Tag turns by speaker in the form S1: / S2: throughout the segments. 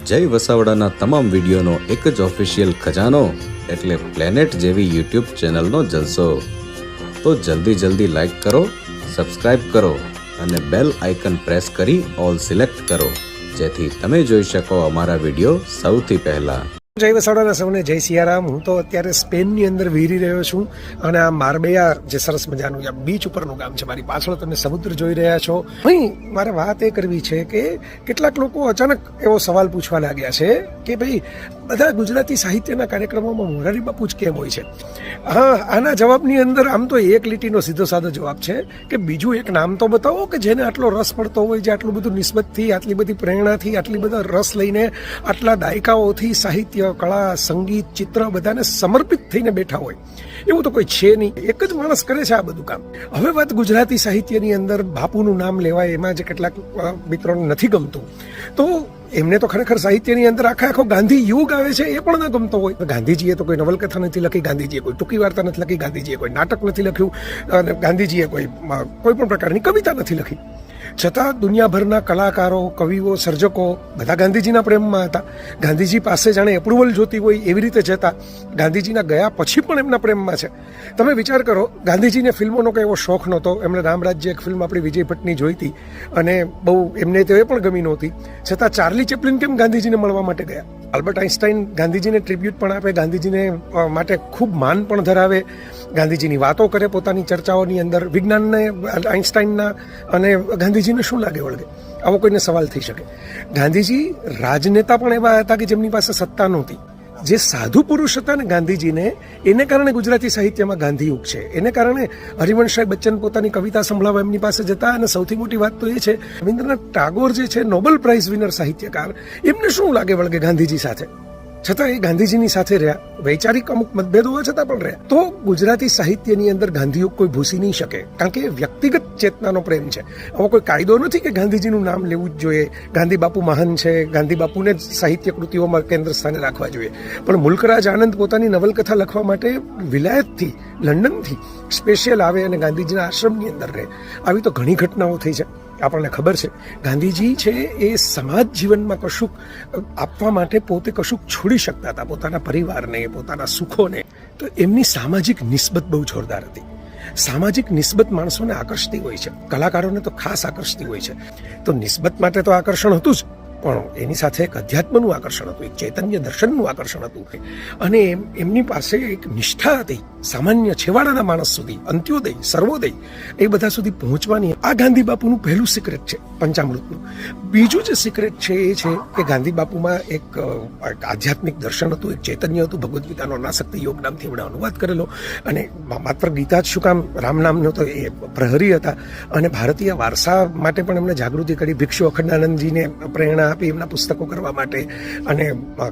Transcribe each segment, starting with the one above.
S1: જય વસાવડાના તમામ વિડીયોનો એક જ ઓફિશિયલ ખજાનો એટલે પ્લેનેટ જેવી યુટ્યુબ ચેનલનો જલસો. તો જલ્દી લાઈક કરો, સબસ્ક્રાઇબ કરો અને બેલ આઇકન પ્રેસ કરી ઓલ સિલેક્ટ કરો, જેથી તમે જોઈ શકો અમારા વિડીયો સૌથી પહેલા.
S2: જય વસાવડાના સૌને જય સિયારામ. હું તો અત્યારે સ્પેનની અંદર વિહરી રહ્યો છું અને આ માર્બેયા જે સરસ મજાનું બીચ ઉપરનું ગામ છે, મારી પાછળ તમે સમુદ્ર જોઈ રહ્યા છો. અહીં મારે વાત એ કરવી છે કે કેટલાક લોકો અચાનક એવો સવાલ પૂછવા લાગ્યા છે કે ભાઈ બધા ગુજરાતી સાહિત્યના કાર્યક્રમોમાં મોરારી બાપુ જ કેમ હોય છે? હા, આના જવાબની અંદર આમ તો એક લીટીનો સીધો સાદો જવાબ છે કે બીજું એક નામ તો બતાવો કે જેને આટલો રસ પડતો હોય, જે આટલું બધું નિસ્બતથી, આટલી બધી પ્રેરણાથી, આટલી બધા રસ લઈને આટલા દાયકાઓથી સાહિત્ય, કળા, સંગીત, ચિત્ર બધાને સમર્પિત થઈને બેઠા હોય. એવું તો કોઈ છે નહીં, એક જ માણસ કરે છે આ બધું કામ. હવે વાત ગુજરાતી સાહિત્યની અંદર બાપુનું નામ લેવાય એમાં જે કેટલાક મિત્રોને નથી ગમતું, તો એમને તો ખરેખર સાહિત્યની અંદર આખો ગાંધી યુગ આવે છે એ પણ ન ગમતો હોય. ગાંધીજીએ તો કોઈ નવલકથા નથી લખી, ગાંધીજીએ કોઈ ટૂંકી વાર્તા નથી લખી, ગાંધીજીએ કોઈ નાટક નથી લખ્યું અને ગાંધીજીએ કોઈ પણ પ્રકારની કવિતા નથી લખી. છતાં દુનિયાભરના કલાકારો, કવિઓ, સર્જકો બધા ગાંધીજીના પ્રેમમાં હતા. ગાંધીજી પાસે જાણે એપ્રુવલ જોતી હોય એવી રીતે જતા. ગાંધીજીના ગયા પછી પણ એમના પ્રેમમાં છે. તમે વિચાર કરો, ગાંધીજીને ફિલ્મોનો કંઈ એવો શોખ નહોતો. એમણે રામરાજ્ય એક ફિલ્મ આપણી વિજય ભટ્ટની જોઈ હતી અને બહુ એમને તો એ પણ ગમી નહોતી. છતાં ચાર્લી ચેપ્લિન કેમ ગાંધીજીને મળવા માટે ગયા? આલ્બર્ટ આઇન્સ્ટાઈન ગાંધીજીને ટ્રિબ્યુટ પણ આપે, ગાંધીજીને માટે ખૂબ માન પણ ધરાવે, ગાંધીજીની વાતો કરે પોતાની ચર્ચાઓની અંદર. વિજ્ઞાનને આઇન્સ્ટાઈનના અને ગાંધીજીને શું લાગે વળગે? આવો કોઈને સવાલ થઈ શકે. ગાંધીજી રાજનેતા પણ એવા હતા કે જેમની પાસે સત્તા નહોતી. જે સાધુ પુરુષ હતા ને ગાંધીજીને, એને કારણે ગુજરાતી સાહિત્યમાં ગાંધી યુગ છે. એને કારણે હરિવંશરાય બચ્ચન પોતાની કવિતા સંભળાવવા એમની પાસે જતા. અને સૌથી મોટી વાત તો એ છે, રવિન્દ્રનાથ ટાગોર જે છે નોબેલ પ્રાઇઝ વિનર સાહિત્યકાર, એમને શું લાગે વળગે ગાંધીજી સાથે? છતાં એ ગાંધીજીની સાથે રહ્યા. વૈચારિક અમુક મતભેદો હોવા છતાં પણ રહ્યા. તો ગુજરાતી સાહિત્યની અંદર ગાંધીયુગ કોઈ ભૂસી નહીં શકે, કારણ કે વ્યક્તિગત ચેતનાનો પ્રેમ છે. આવો કોઈ કાયદો નથી કે ગાંધીજીનું નામ લેવું જ જોઈએ, ગાંધી બાપુ મહાન છે, ગાંધી બાપુને જ સાહિત્ય કૃતિઓમાં કેન્દ્ર સ્થાને રાખવા જોઈએ. પણ મુલ્કરાજ આનંદ પોતાની નવલકથા લખવા માટે વિલાયતથી, લંડનથી સ્પેશિયલ આવે અને ગાંધીજીના આશ્રમની અંદર રહે. આવી તો ઘણી ઘટનાઓ થઈ છે, આપણને ખબર છે. ગાંધીજી છે એ સમાજ જીવનમાં કશુંક આપવા માટે પોતે કશુંક છોડી શકતા હતા, પોતાના પરિવારને, પોતાના સુખોને. તો એમની સામાજિક નિસ્બત બહુ જોરદાર હતી. સામાજિક નિસ્બત માણસોને આકર્ષતી હોય છે, કલાકારોને તો ખાસ આકર્ષતી હોય છે. તો નિસ્બત માટે તો આકર્ષણ હતું જ, પણ એની સાથે એક અધ્યાત્મનું આકર્ષણ હતું, એક ચૈતન્ય દર્શનનું આકર્ષણ હતું. અને એમની પાસે એક નિષ્ઠા હતી સામાન્ય છેવાડાના માણસ સુધી, અંત્યોદય, સર્વોદય એ બધા સુધી પહોંચવાની. આ ગાંધી બાપુનું પહેલું સિક્રેટ છે પંચામૃતનું. બીજું જે સિક્રેટ છે એ છે કે ગાંધી બાપુમાં એક આધ્યાત્મિક દર્શન હતું, એક ચૈતન્ય હતું. ભગવદ્ ગીતાનો અનાસક્તિ યોગ નામથી એમણે અનુવાદ કરેલો. અને માત્ર ગીતા જ શું કામ, રામ નામનો તો એ પ્રહરી હતા. અને ભારતીય વારસા માટે પણ એમણે જાગૃતિ કરી. ભિક્ષુ અખંડાનંદજીને પ્રેરણા આપી એમના પુસ્તકો કરવા માટે. અને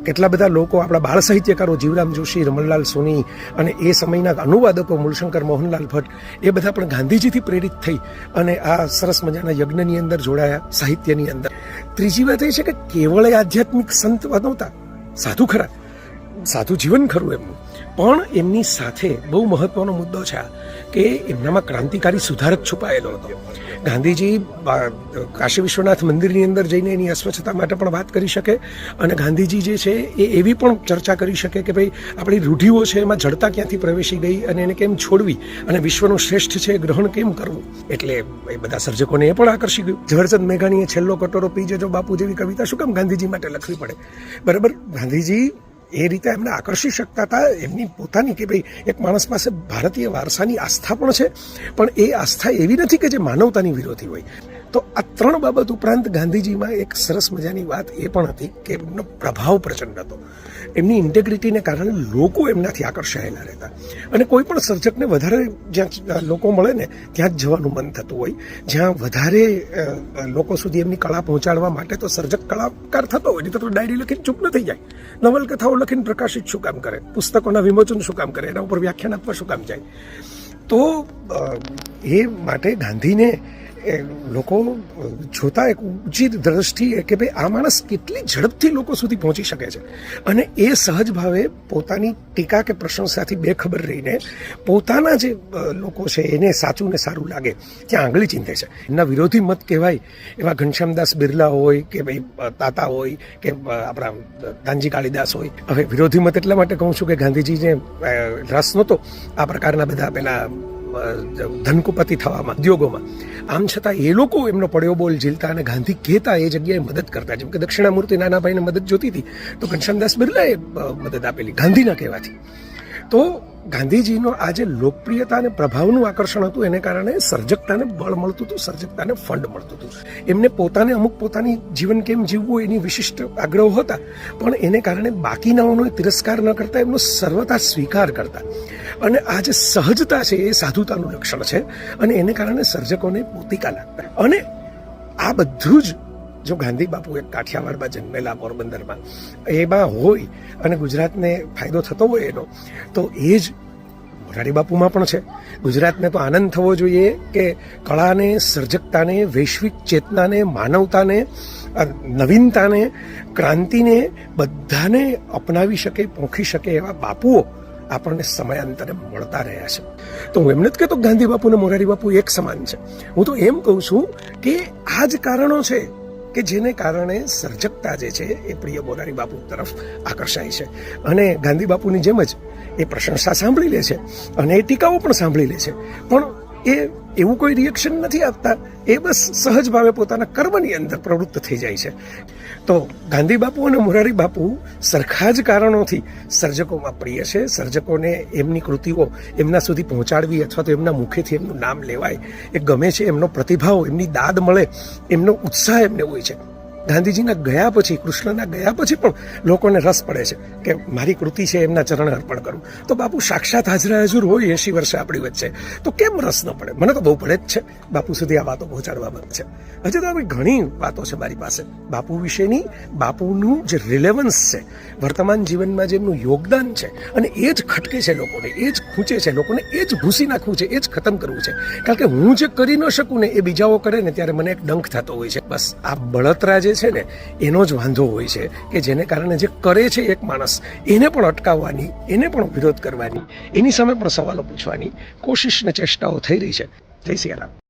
S2: કેટલા બધા લોકો, આપણા બાળ સાહિત્યકારો જીવરામ જોશી, રમણલાલ સોની અને એ સમયના અનુવાદકો મૂળશંકર, મોહનલાલ ભટ્ટ, એ બધા પણ ગાંધીજીથી પ્રેરિત થઈ અને આ સરસ મજાના યજ્ઞની અંદર જોડાયા, સાહિત્યની અંદર. ત્રીજી વાત એ છે કે કેવળ આધ્યાત્મિક સંત નહોતા, સાધુ ખરા, સાધુ જીવન ખરું એમનું, પણ એમની સાથે બહુ મહત્વનો મુદ્દો છે કે એમનામાં ક્રાંતિકારી સુધારક છુપાયેલો હતો. ગાંધીજી કાશી વિશ્વનાથ મંદિરની અંદર જઈને એની અસ્વચ્છતા માટે પણ વાત કરી શકે. અને ગાંધીજી જે છે એ એવી પણ ચર્ચા કરી શકે કે ભાઈ આપણી રૂઢિઓ છે એમાં જડતા ક્યાંથી પ્રવેશી ગઈ અને એને કેમ છોડવી, અને વિશ્વનું શ્રેષ્ઠ છે ગ્રહણ કેમ કરવું. એટલે એ બધા સર્જકોને એ પણ આકર્ષી ગયું. ઝવેરચંદ મેઘાણીએ છેલ્લો કટોરો પી જજો બાપુ જેવી કવિતા શું કામ ગાંધીજી માટે લખવી પડે? બરાબર, ગાંધીજી એ રીતે એમને આકર્ષી શકતા હતા. એમની પોતાની કે ભાઈ એક માણસ પાસે ભારતીય વારસાની આસ્થા પણ છે, પણ એ આસ્થા એવી નથી કે જે માનવતાની વિરોધી હોય. તો આ ત્રણ બાબત ઉપરાંત ગાંધીજીમાં એક સરસ મજાની વાત એ પણ હતી કે એમનો પ્રભાવ પ્રચંડ હતો. એમની ઇન્ટેગ્રિટીને કારણે લોકો એમનાથી આકર્ષાયેલા રહેતા. અને કોઈ પણ સર્જકને વધારે જ્યાં લોકો મળે ને ત્યાં જ જવાનું મન થતું હોય. જ્યાં વધારે લોકો સુધી એમની કળા પહોંચાડવા માટે તો સર્જક કલાકાર થતો હોય, નહીં તો ડાયરી લખીને ચૂપ ન થઈ જાય. નવલકથાઓ લખીને પ્રકાશિત શું કામ કરે? પુસ્તકોના વિમોચન શું કામ કરે? એના ઉપર વ્યાખ્યાન આપવા શું કામ જાય? તો એ માટે ગાંધીને એ લોકો જોતા એક ઊંચી દ્રષ્ટિએ કે ભાઈ આ માણસ કેટલી ઝડપથી લોકો સુધી પહોંચી શકે છે, અને એ સહજ ભાવે પોતાની ટીકા કે પ્રશંસાથી બેખબર રહીને પોતાના જે લોકો છે એને સાચું ને સારું લાગે ત્યાં આંગળી ચીંધે છે. એમના વિરોધી મત કહેવાય એવા ઘનશ્યામદાસ બિરલા હોય કે ભાઈ તાતા હોય કે આપણા દાનજી કાળીદાસ હોય. હવે વિરોધી મત એટલા માટે કહું છું કે ગાંધીજીને રસ નહોતો આ પ્રકારના બધા પેલા ધનકુપતિ થવામાં, ઉદ્યોગોમાં. આમ છતાં એ લોકો એમનો પડ્યો બોલ ઝીલતા અને ગાંધી કહેતા એ જગ્યાએ મદદ કરતા. જેમ કે દક્ષિણામૂર્તિ નાના ભાઈને મદદ જોતી હતી તો ઘનશ્યામદાસ બિરલાએ મદદ આપેલી ગાંધીના કહેવાથી. તો ગાંધીજીનો આ જે લોકપ્રિયતા અને પ્રભાવનું આકર્ષણ હતું એને કારણે સર્જકતાને બળ મળતું હતું, સર્જકતાને ફંડ મળતું હતું. એમને પોતાને અમુક પોતાની જીવન કેમ જીવવું એની વિશિષ્ટ આગ્રહો હતા, પણ એને કારણે બાકીનાઓનો તિરસ્કાર ન કરતા એમનો સર્વતા સ્વીકાર કરતા. અને આ જે સહજતા છે એ સાધુતાનું લક્ષણ છે, અને એને કારણે સર્જકોને પોતિકા લાગતા. અને આ બધું જ જો ગાંધી બાપુ એક કાઠિયાવાડમાં જન્મેલા પોરબંદરમાં એમાં હોય અને ગુજરાતને ફાયદો થતો હોય એનો, તો એ જ મોરારી બાપુમાં પણ છે. ગુજરાતને તો આનંદ થવો જોઈએ કે કળાને, સર્જકતાને, વૈશ્વિક ચેતનાને, માનવતાને, નવીનતાને, ક્રાંતિને બધાને અપનાવી શકે, પોંખી શકે એવા બાપુઓ આપણને સમયાંતરે મળતા રહ્યા છે. તો હું એમ નથી કહેતો ગાંધી બાપુ અને મોરારી બાપુ એક સમાન છે. હું તો એમ કહું છું કે આ જ કારણો છે કે જેને કારણે સર્જકતા જે છે એ પ્રિય મોરારી બાપુ તરફ આકર્ષાય છે. અને ગાંધી બાપુની જેમ જ એ પ્રશંસા સાંભળી લે છે અને એ ટીકાઓ પણ સાંભળી લે છે, પણ એ એવું કોઈ રિએક્શન નથી આપતા. એ બસ સહજ ભાવે પોતાના કર્મની અંદર પ્રવૃત્ત થઈ જાય છે. તો ગાંધી બાપુ અને મોરારી બાપુ સરખા જ કારણોથી સર્જકોમાં પ્રિય છે. સર્જકોને એમની કૃતિઓ એમના સુધી પહોંચાડવી અથવા તો એમના મુખેથી એમનું નામ લેવાય એ ગમે છે. એમનો પ્રતિભાવ, એમની દાદ મળે, એમનો ઉત્સાહ એમને હોય છે. ગાંધીજીના ગયા પછી, કૃષ્ણના ગયા પછી પણ લોકોને રસ પડે છે કે મારી કૃતિ છે એમના ચરણે અર્પણ કરું. તો બાપુ સાક્ષાત હાજરા હજુર હોય 80 વર્ષે આપણી વચ્ચે, તો કેમ રસ ન પડે? મને તો બહુ પડે જ છે બાપુ સુધી આ વાતો પહોંચાડવામાં છે. હજી તો આવી ઘણી વાતો છે મારી પાસે બાપુ વિશેની. બાપુનું જે રિલેવન્સ છે, વર્તમાન જીવનમાં જે એમનું યોગદાન છે, અને એ જ ખટકે છે લોકોને, એ જ ખૂંચે છે લોકોને, એ જ ભૂસી નાખવું છે, એ જ ખતમ કરવું છે. કારણ કે હું જે કરી ન શકું ને એ બીજાઓ કરે ને ત્યારે મને એક ડંખ થતો હોય છે. બસ આ બળતરા જે છે ને એનો જ વાંધો હોય છે કે જેને કારણે જે કરે છે એક માણસ એને પણ અટકાવવાની, એને પણ વિરોધ કરવાની, એની સામે પણ સવાલો પૂછવાની કોશિશ ને ચેષ્ટાઓ થઈ રહી છે. જય સિયારામ.